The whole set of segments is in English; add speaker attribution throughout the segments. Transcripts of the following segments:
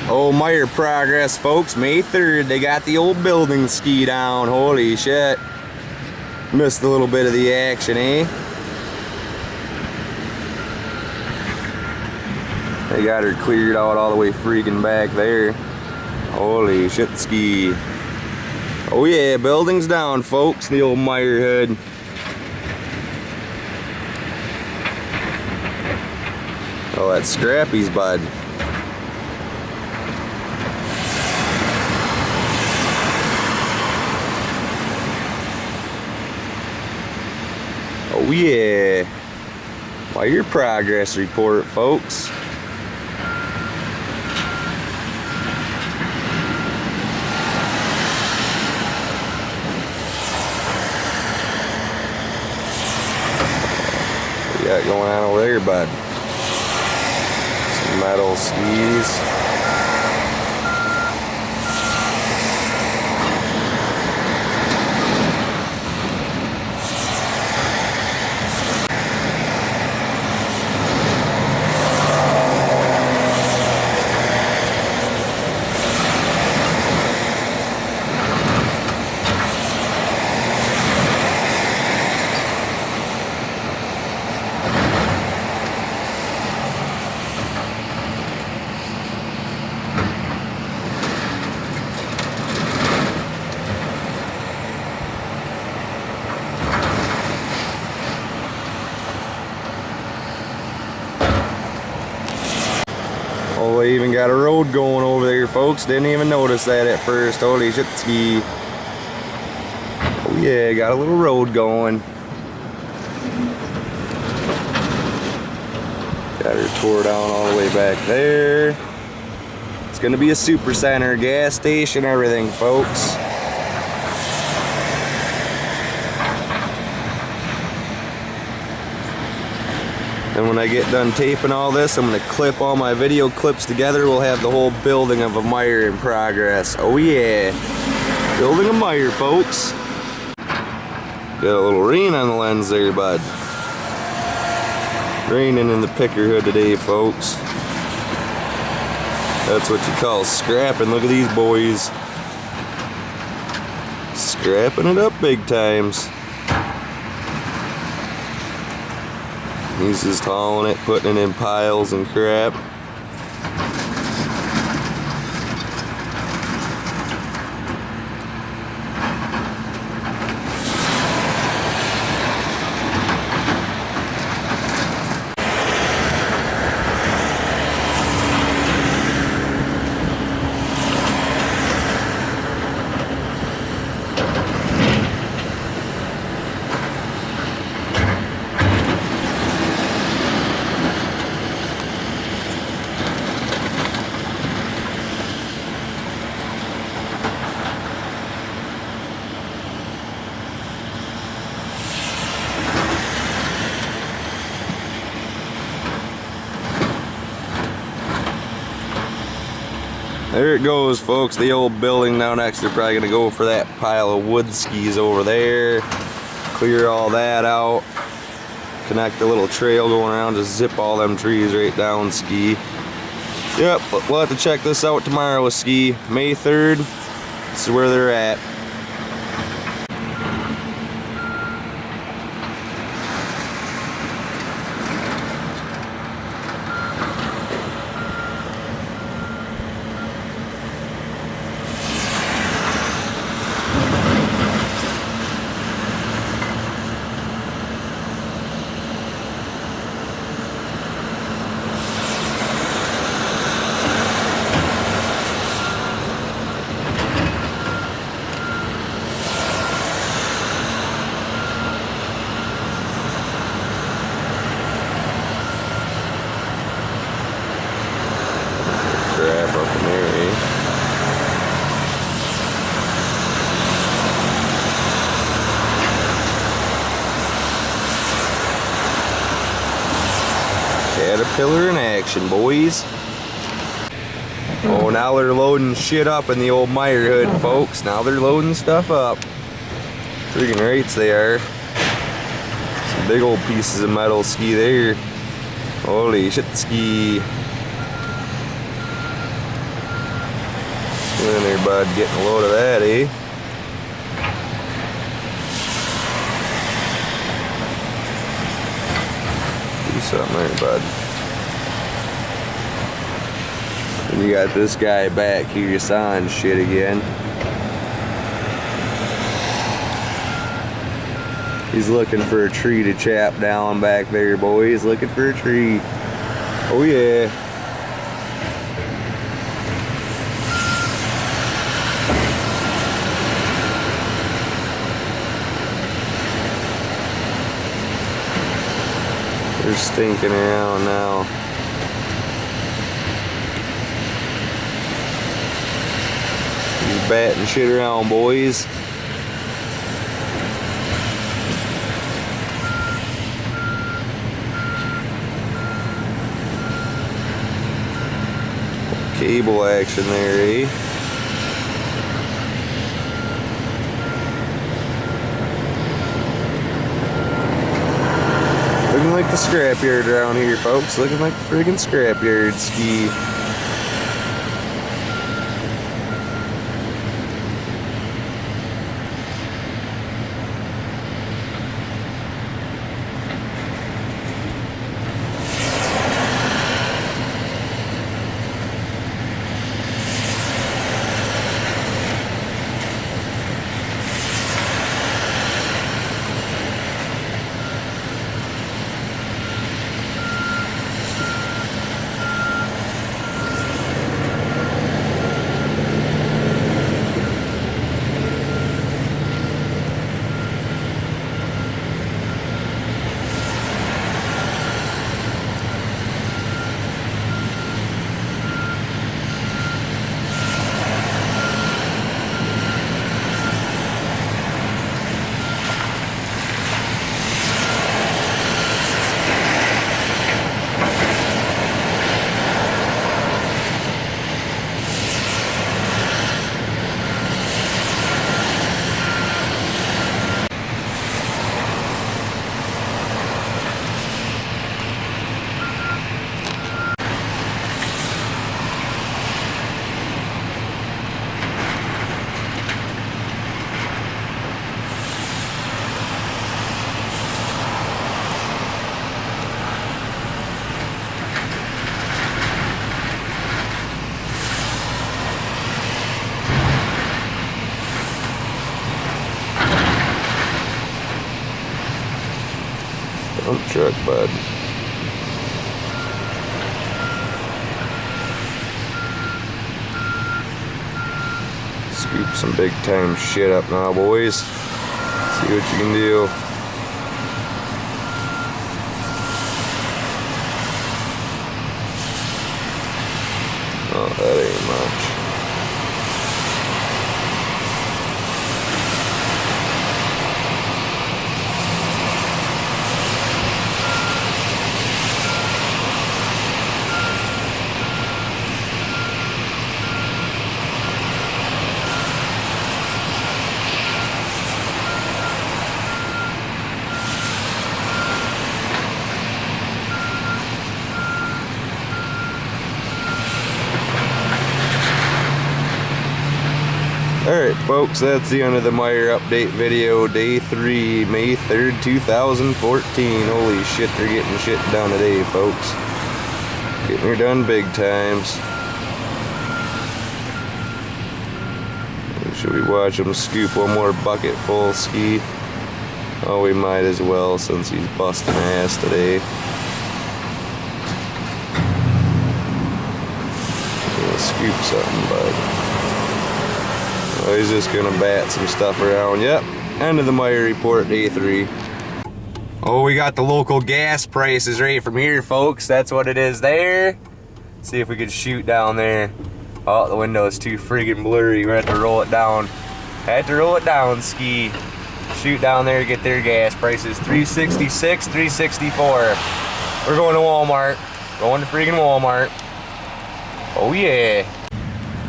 Speaker 1: Oh, Meijer progress, folks. May 3rd, they got the old building ski down. Holy shit. Missed a little bit of the action, eh? They got her cleared out all the way freaking back there. Holy shit, ski. Oh yeah, building's down, folks. The old Meijer hood. Oh, that's Scrappy's bud. Oh yeah. Meijer progress report, folks. What you got going on over there, bud? Some metal skis. Oh, they even got a road going over there, folks. Didn't even notice that at first. Holy shit, ski. Oh yeah, got a little road going. Got her tore down all the way back there. It's gonna be a super center, gas station, everything, folks. And when I get done taping all this, I'm gonna clip all my video clips together. We'll have the whole building of a Meijer in progress. Oh yeah, building a Meijer, folks. Got a little rain on the lens there, bud. Raining in the picker hood today, folks. That's what you call scrapping. Look at these boys. Scrapping it up big times. He's just hauling it, putting it in piles and crap. There it goes, folks, the old building. Now next they're probably gonna go for that pile of wood skis over there, clear all that out, connect a little trail going around, just zip all them trees right down ski. Yep, we'll have to check this out tomorrow with ski. May 3rd, this is where they're at. Crap up in there, eh? Caterpillar in action, boys. Oh, now they're loading shit up in the old Meijer hood, folks. Now they're loading stuff up. Freaking rates they are. Some big old pieces of metal ski there. Holy shit, ski. in there, bud. Getting a load of that, eh? Do something there, bud. And you got this guy back here sawing shit again. He's looking for a tree to chop down back there, boys. Looking for a tree. Oh yeah. They're stinking around now. He's batting shit around, boys. Cable action there, eh? Looking like the scrapyard around here, folks. Looking like the friggin' scrapyard ski. Dump truck, bud. Scoop some big time shit up now, boys. See what you can do. Oh, that ain't much. Alright folks, that's the end of the Meijer update video, day 3, May 3rd, 2014. Holy shit, they're getting shit done today, folks. Getting her done big times. Should we watch him scoop one more bucket full ski? Oh, we might as well since he's busting ass today. Gonna scoop something, bud. Oh, he's just gonna bat some stuff around. Yep, end of the Meijer report, day 3. Oh, we got the local gas prices right from here, folks. That's what it is there. See if we could shoot down there. Oh, the window is too friggin' blurry. We're gonna have to roll it down. Had to roll it down, ski. Shoot down there to get their gas prices. $3.66, $3.64. We're going to Walmart. Going to friggin' Walmart. Oh yeah.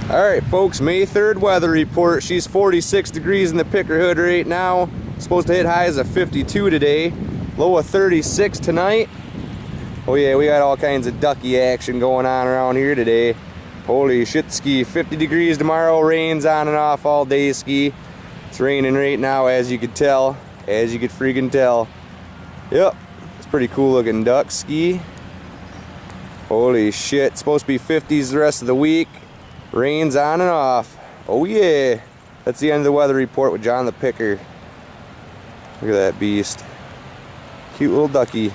Speaker 1: Alright folks, May 3rd weather report. She's 46 degrees in the picker hood right now. Supposed to hit highs of 52 today. Low of 36 tonight. Oh yeah, we got all kinds of ducky action going on around here today. Holy shit ski, 50 degrees tomorrow, rains on and off all day ski. It's raining right now, as you could tell, as you could freaking tell. Yep, it's pretty cool looking duck ski. Holy shit, it's supposed to be 50s the rest of the week. Rains on and off. Oh yeah. That's the end of the weather report with John the Picker. Look at that beast. Cute little ducky.